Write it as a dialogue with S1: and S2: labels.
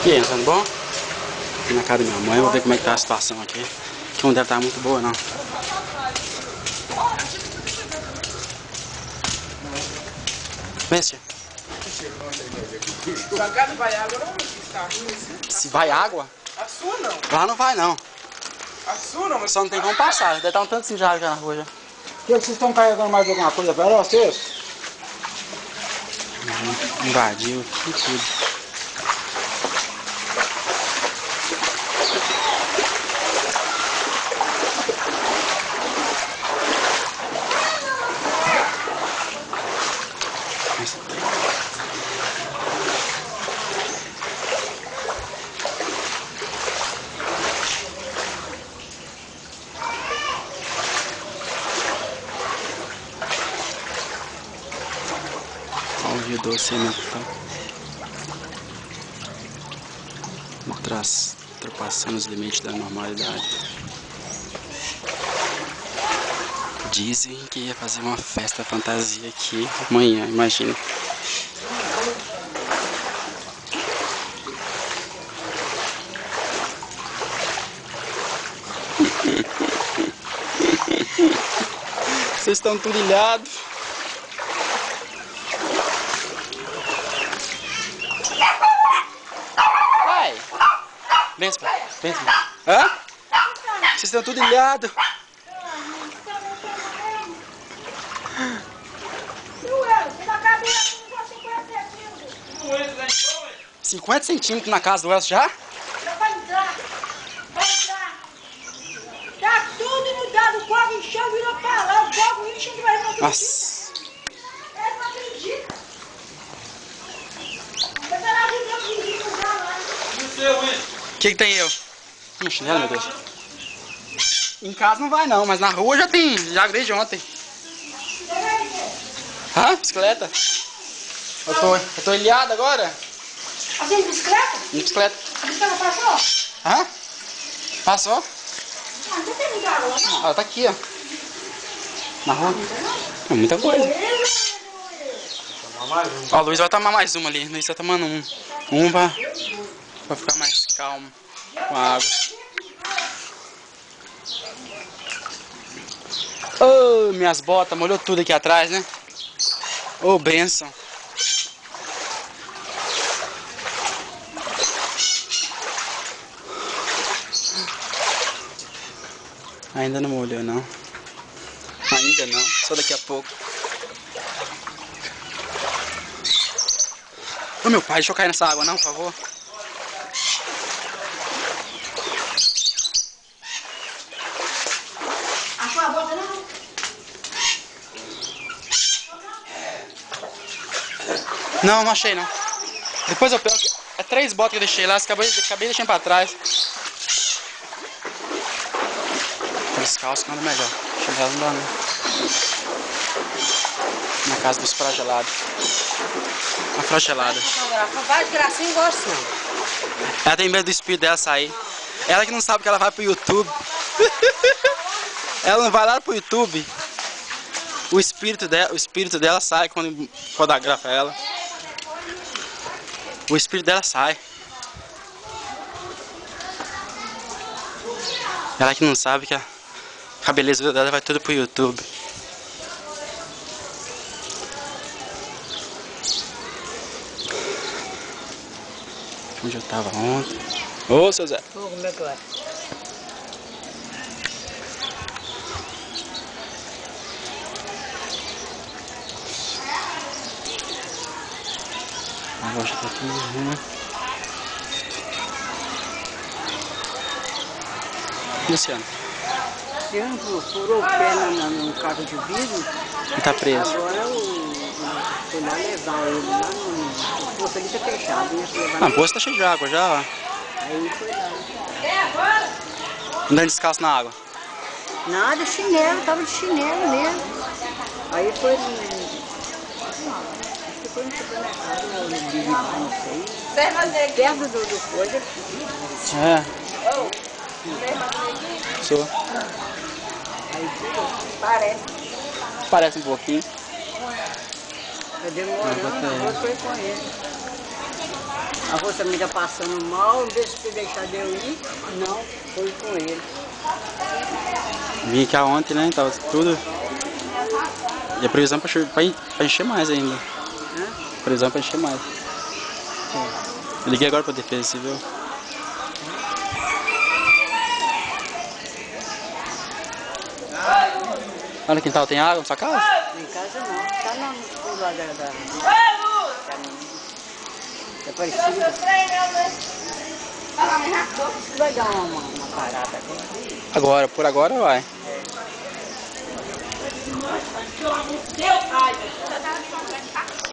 S1: E aí, tudo bom? Aqui na casa da minha mãe, vou ver como é que tá a situação aqui. Que não deve estar muito boa, não. Vem, tia.
S2: Pra cá não vai água não? Está ruim assim?
S1: Se vai água?
S2: A sua não.
S1: Lá não vai, não.
S2: A sua não, mas...
S1: Só não tem como passar. Deve estar um tanto assim de água já na rua já.
S3: Vocês estão carregando mais alguma coisa para vocês?
S1: Invadiu aqui tudo. Olha o Rio Doce aí, né? Ultrapassando os limites da normalidade. Dizem que ia fazer uma festa fantasia aqui amanhã, imagina. Vocês estão tudo ilhados. Vai! Vem, vem. Hã? Vocês estão tudo ilhados. 50 centímetros na casa do Elcio já?
S4: Vai entrar. Tá tudo mudado, o povo encheu, virou pra lá, o povo encheu de mais não.
S1: Nossa.
S4: Eles não acreditam. Mas ela viu que eu quis mudar lá.
S1: O que tem eu? Chinelo, meu Deus. Em casa não vai não, mas na rua já tem, já desde ontem. Hã? Bicicleta? Eu tô ilhado agora.
S4: Assim, de bicicleta?
S1: De bicicleta.
S4: A bicicleta passou?
S1: Hã? Passou?
S4: Ah, não tem muita água, não.
S1: Ela tá aqui, ó. Na rua. É muita coisa. Ó, o Luiz vai tomar mais uma ali. O Luiz tá tomando um. Um pra ficar mais calmo com a água. Ô, minhas botas, molhou tudo aqui atrás, né? Ô, benção. Ainda não molhou, não. Ainda não, só daqui a pouco. Ô, meu pai, deixa eu cair nessa água não, por favor.
S4: Achou a bota, não?
S1: Não, não achei não. Depois eu pego. É 3 botas que eu deixei lá, acabei deixando pra trás. Descalço que anda melhor. Chinelo não dá não. Na casa dos fragelados. Uma fragelada.
S5: Vai de gracinha e gosto não.
S1: Ela tem medo do espírito dela sair. Ela que não sabe que ela vai pro YouTube. Ela não vai lá pro YouTube. O espírito dela sai quando fotografa ela. O espírito dela sai. Ela que não sabe que a beleza dela vai tudo pro YouTube. Onde eu tava ontem. Ô, seu Zé.
S5: Como é que vai?
S1: A loja tá aqui, né? Luciano.
S5: Furou o pé no carro de vidro.
S1: Ele tá preso.
S5: Agora foi lá levar ele lá no posto ali, tá fechado, né?
S1: Ah, o poço tá cheio de água já, ó.
S5: Aí foi lá.
S1: Andando descalço na água.
S5: Nada, chinelo, tava de chinelo mesmo. Aí foi no supermercado, no Big Bar, não sei. Perto do coisa.
S1: É. Sou.
S5: Aí parece.
S1: Parece um pouquinho.
S5: Tá demorando, eu vou correr. A moça amiga passando mal, em vez de você deixar de eu ir, não, foi com ele.
S1: Vim cá ontem, né? Tava tudo. E a previsão pra encher mais ainda.
S5: Hã?
S1: Previsão pra encher mais. Eu liguei agora pra Defesa Civil. Lá no quintal tem água na sua casa?
S5: Em casa não, tá lá no fundo lá da é parecido. Vai dar uma parada agora.
S1: Agora, por agora vai.
S4: Meu pai,